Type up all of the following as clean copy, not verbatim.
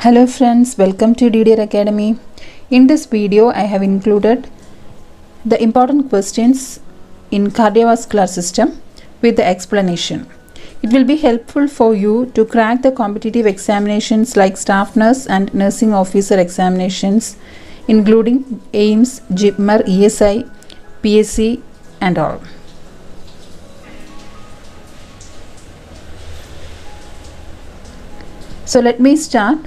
Hello friends, welcome to DDR Academy. In this video, I have included the important questions in cardiovascular system with the explanation. It will be helpful for you to crack the competitive examinations like staff nurse and nursing officer examinations, including AIMS, JIPMER, ESI, PSC and all. So let me start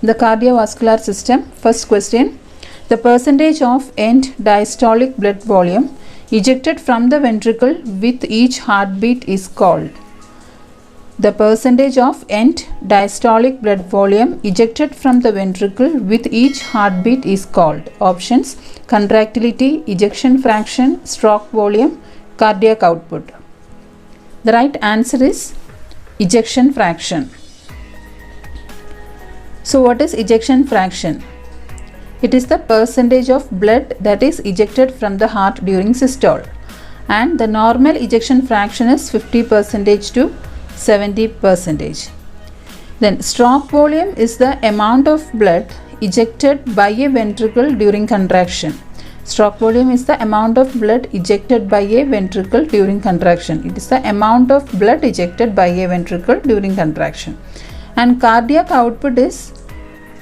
the cardiovascular system. First question, the percentage of end diastolic blood volume ejected from the ventricle with each heartbeat is called. The percentage of end diastolic blood volume ejected from the ventricle with each heartbeat is called. Options: contractility, ejection fraction, stroke volume, cardiac output. The right answer is ejection fraction. So what is ejection fraction? It is the percentage of blood that is ejected from the heart during systole, and the normal ejection fraction is 50% to 70%. Then stroke volume is the amount of blood ejected by a ventricle during contraction. Stroke volume is the amount of blood ejected by a ventricle during contraction. It is the amount of blood ejected by a ventricle during contraction. And cardiac output is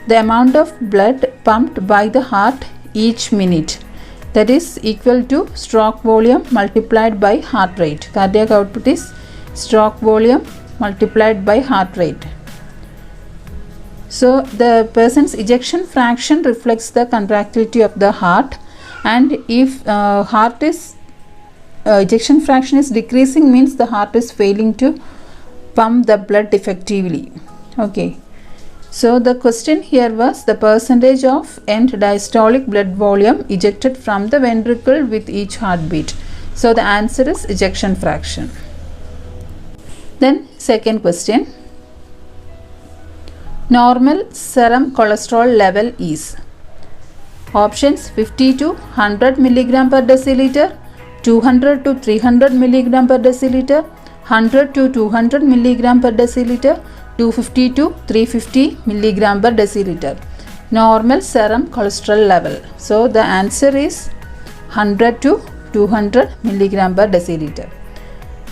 the amount of blood pumped by the heart each minute, that is equal to stroke volume multiplied by heart rate. Cardiac output is stroke volume multiplied by heart rate. So the person's ejection fraction reflects the contractility of the heart, and if ejection fraction is decreasing, means the heart is failing to pump the blood effectively. Okay. So the question here was the percentage of end diastolic blood volume ejected from the ventricle with each heartbeat. So the answer is ejection fraction. Then second question. Normal serum cholesterol level is. Options: 50 to 100 mg per deciliter, 200 to 300 mg per deciliter, 100 to 200 mg per deciliter, 250 to 350 mg per deciliter. Normal serum cholesterol level. So the answer is 100 to 200 mg per deciliter.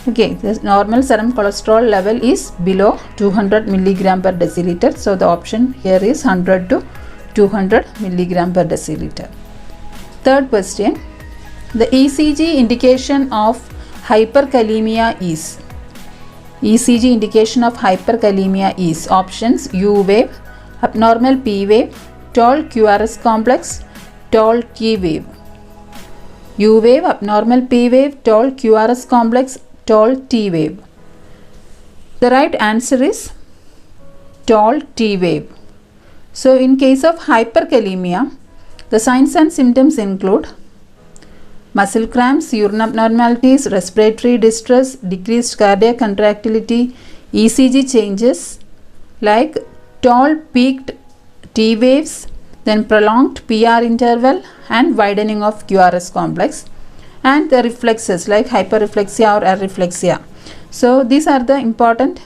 Okay, the normal serum cholesterol level is below 200 mg per deciliter. So the option here is 100 to 200 mg per deciliter. Third question, the ECG indication of hyperkalemia is. ECG indication of hyperkalemia is. Options: U wave, abnormal P wave, tall QRS complex, tall T wave. U wave, abnormal P wave, tall QRS complex, tall T wave. The right answer is tall T wave. So in case of hyperkalemia, the signs and symptoms include muscle cramps, urine abnormalities, respiratory distress, decreased cardiac contractility, ECG changes like tall peaked T waves, then prolonged PR interval and widening of QRS complex, and the reflexes like hyperreflexia or areflexia. So these are the important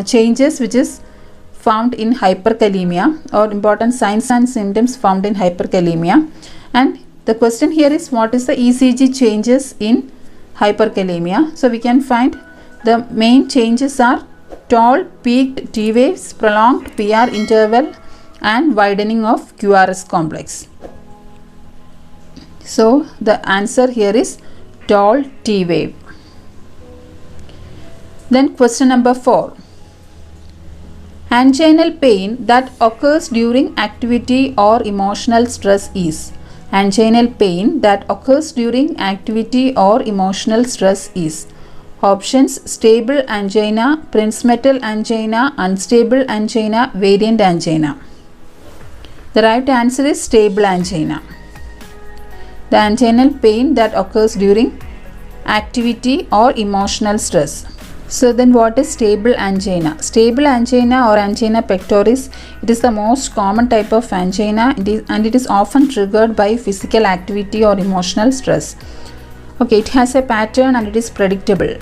changes which is found in hyperkalemia, or important signs and symptoms found in hyperkalemia. And the question here is, what is the ECG changes in hyperkalemia? So we can find the main changes are tall peaked T waves, prolonged PR interval and widening of QRS complex. So the answer here is tall T wave. Then question number 4. Anginal pain that occurs during activity or emotional stress is. Anginal pain that occurs during activity or emotional stress is. Options: stable angina, Prinzmetal angina, unstable angina, variant angina. The right answer is stable angina. The anginal pain that occurs during activity or emotional stress. So then what is stable angina? Stable angina or angina pectoris, it is the most common type of angina, and it is often triggered by physical activity or emotional stress. Okay, it has a pattern and it is predictable.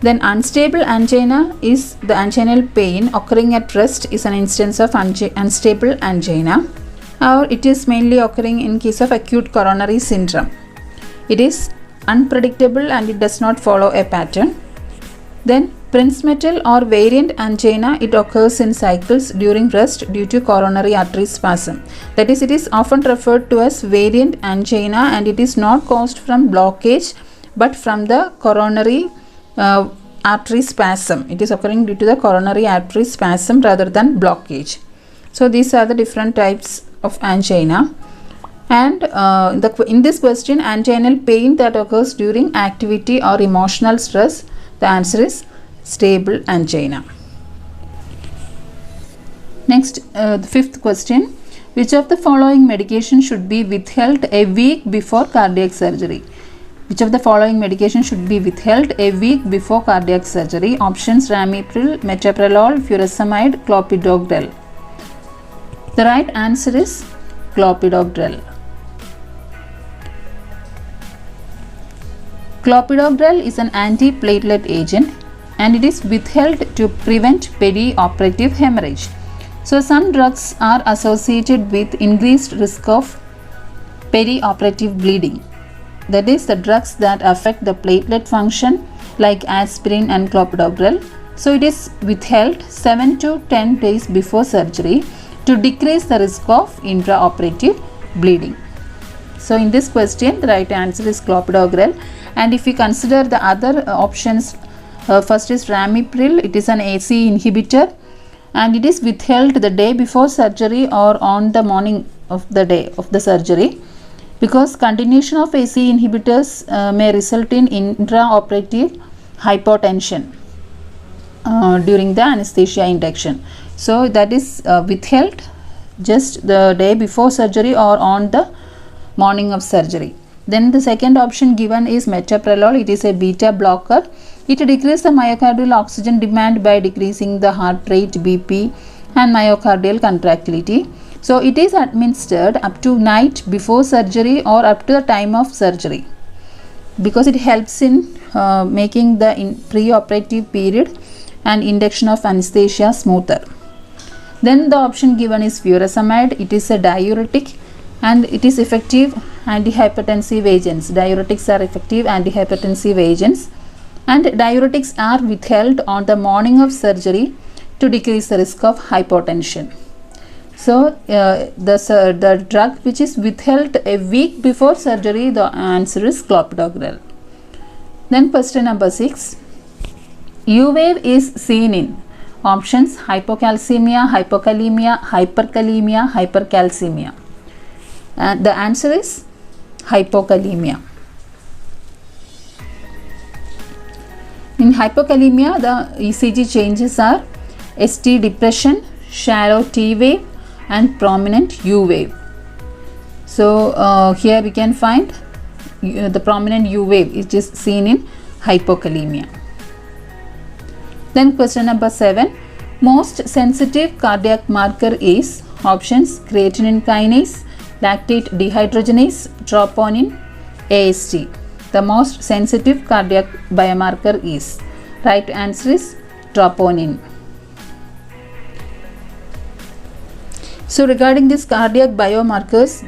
Then unstable angina is the anginal pain occurring at rest is an instance of unstable angina, or it is mainly occurring in case of acute coronary syndrome. It is unpredictable and it does not follow a pattern. Then Prinzmetal or variant angina, it occurs in cycles during rest due to coronary artery spasm. That is, it is often referred to as variant angina, and it is not caused from blockage but from the coronary artery spasm. It is occurring due to the coronary artery spasm rather than blockage. So these are the different types of angina. And in this question, anginal pain that occurs during activity or emotional stress, the answer is stable angina. Next, the fifth question. Which of the following medication should be withheld a week before cardiac surgery? Which of the following medication should be withheld a week before cardiac surgery? Options: Ramipril, metoprolol, furosemide, clopidogrel. The right answer is clopidogrel. Clopidogrel is an antiplatelet agent and it is withheld to prevent perioperative hemorrhage. So some drugs are associated with increased risk of perioperative bleeding. That is, the drugs that affect the platelet function like aspirin and clopidogrel. So it is withheld 7 to 10 days before surgery to decrease the risk of intraoperative bleeding. So in this question, the right answer is clopidogrel. And if we consider the other options, first is Ramipril. It is an ACE inhibitor and it is withheld the day before surgery or on the morning of the day of the surgery, because continuation of ACE inhibitors may result in intraoperative hypotension during the anesthesia induction. So that is withheld just the day before surgery or on the morning of surgery. Then the second option given is metoprolol. It is a beta blocker. It decreases the myocardial oxygen demand by decreasing the heart rate, BP and myocardial contractility. So it is administered up to night before surgery or up to the time of surgery, because it helps in making the preoperative period and induction of anesthesia smoother. Then the option given is furosemide. It is a diuretic and it is effective antihypertensive agents. Diuretics are effective antihypertensive agents, and diuretics are withheld on the morning of surgery to decrease the risk of hypotension. So the drug which is withheld a week before surgery, the answer is clopidogrel. Then question number 6. U-wave is seen in options: hypocalcemia, hypokalemia, hyperkalemia, hypercalcemia. And the answer is hypokalemia. In hypokalemia, the ECG changes are ST depression, shallow T wave and prominent U wave. So here we can find the prominent U wave, which is seen in hypokalemia. Then question number 7. Most sensitive cardiac marker is options: creatinine kinase, lactate dehydrogenase, troponin, AST. The most sensitive cardiac biomarker is. Right answer is troponin. So regarding this cardiac biomarkers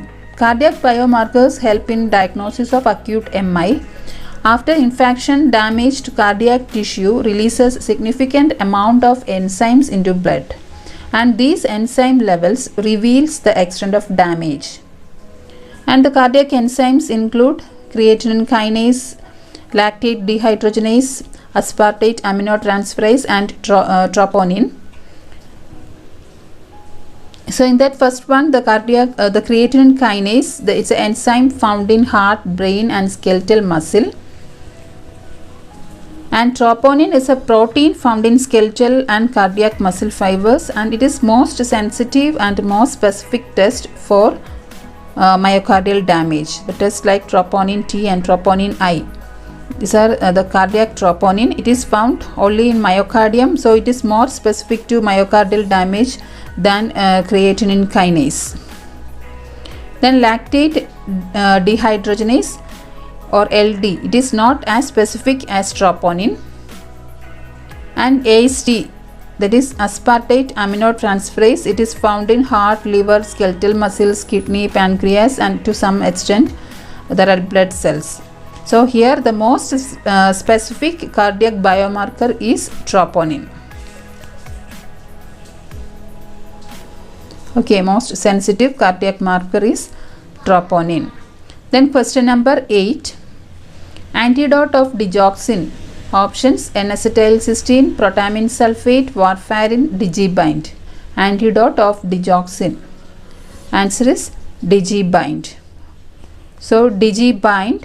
help in diagnosis of acute MI. After infarction, damaged cardiac tissue releases significant amount of enzymes into blood, and these enzyme levels reveals the extent of damage. And the cardiac enzymes include creatinine kinase, lactate dehydrogenase, aspartate aminotransferase and troponin. So in that first one, the creatinine kinase, it's an enzyme found in heart, brain and skeletal muscle. And troponin is a protein found in skeletal and cardiac muscle fibers, and it is most sensitive and most specific test for myocardial damage. The tests like troponin T and troponin I. These are the cardiac troponin. It is found only in myocardium, so it is more specific to myocardial damage than creatinine kinase. Then lactate dehydrogenase or LD, it is not as specific as troponin. And AST, that is aspartate aminotransferase, it is found in heart, liver, skeletal muscles, kidney, pancreas, and to some extent the red blood cells. So here the most specific cardiac biomarker is troponin. Okay, most sensitive cardiac marker is troponin. Then question number 8. Antidote of digoxin. Options: N-acetylcysteine, protamine sulfate, warfarin, digibind. Antidote of digoxin. Answer is digibind. So digibind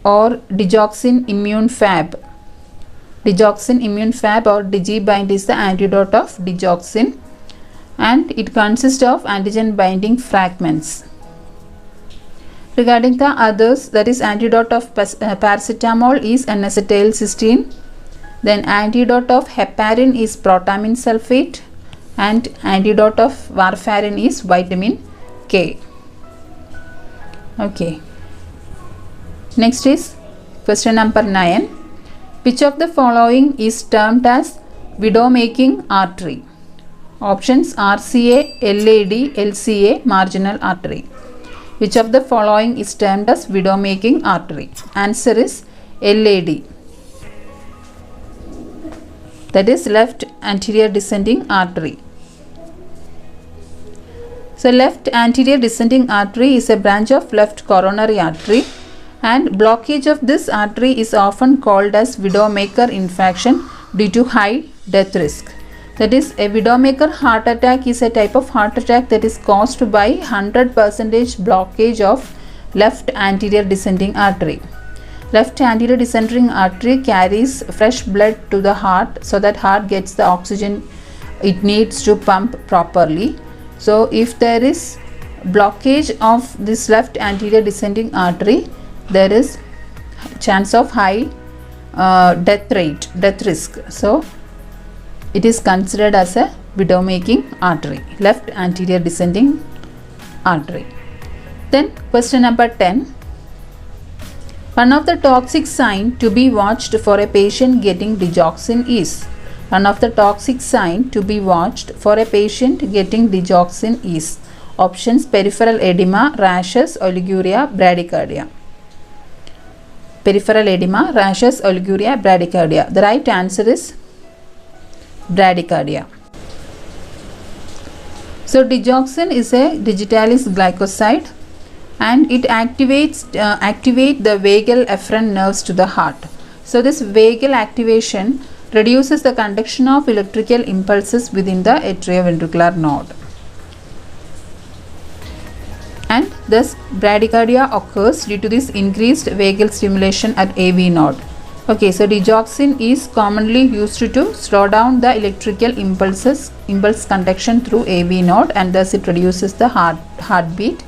or digoxin immune fab. Digoxin immune fab or digibind is the antidote of digoxin, and it consists of antigen binding fragments. Regarding the others, that is antidote of paracetamol is N-acetylcysteine. Then antidote of heparin is protamine sulfate, and antidote of warfarin is vitamin K. Okay. Next is question number 9. Which of the following is termed as widow-making artery? Options: RCA, LAD, LCA, marginal artery. Which of the following is termed as widow-making artery? Answer is LAD. That is left anterior descending artery. So left anterior descending artery is a branch of left coronary artery, and blockage of this artery is often called as widowmaker infarction due to high death risk. That is, a widowmaker heart attack is a type of heart attack that is caused by 100% blockage of left anterior descending artery. Left anterior descending artery carries fresh blood to the heart so that heart gets the oxygen it needs to pump properly. So if there is blockage of this left anterior descending artery, there is chance of high death risk. So it is considered as a widow-making artery, left anterior descending artery. Then question number 10. One of the toxic signs to be watched for a patient getting digoxin is. One of the toxic signs to be watched for a patient getting digoxin is. Options: peripheral edema, rashes, oliguria, bradycardia. Peripheral edema, rashes, oliguria, bradycardia. The right answer is bradycardia. So digoxin is a digitalis glycoside, and it activate the vagal afferent nerves to the heart. So this vagal activation reduces the conduction of electrical impulses within the atrioventricular node, and thus bradycardia occurs due to this increased vagal stimulation at AV node. Okay, so digoxin is commonly used to slow down the electrical impulse conduction through AV node, and thus it reduces the heartbeat.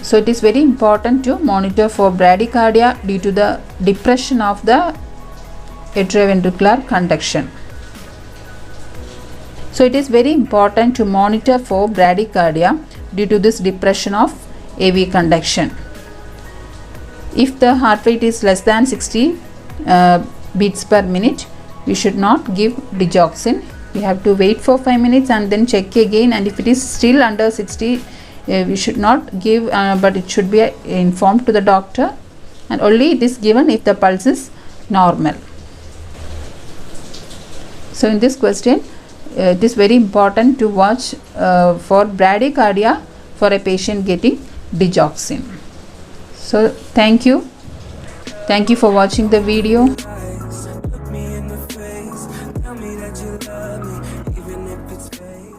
So it is very important to monitor for bradycardia due to the depression of the atrioventricular conduction. So it is very important to monitor for bradycardia due to this depression of AV conduction. If the heart rate is less than 60 beats per minute, we should not give digoxin. We have to wait for 5 minutes and then check again, and if it is still under 60, we should not give, but it should be informed to the doctor, and only it is given if the pulse is normal. So in this question, it is very important to watch for bradycardia for a patient getting digoxin. So thank you for watching the video. Look me in the face, tell me that you love me, even if it's fake.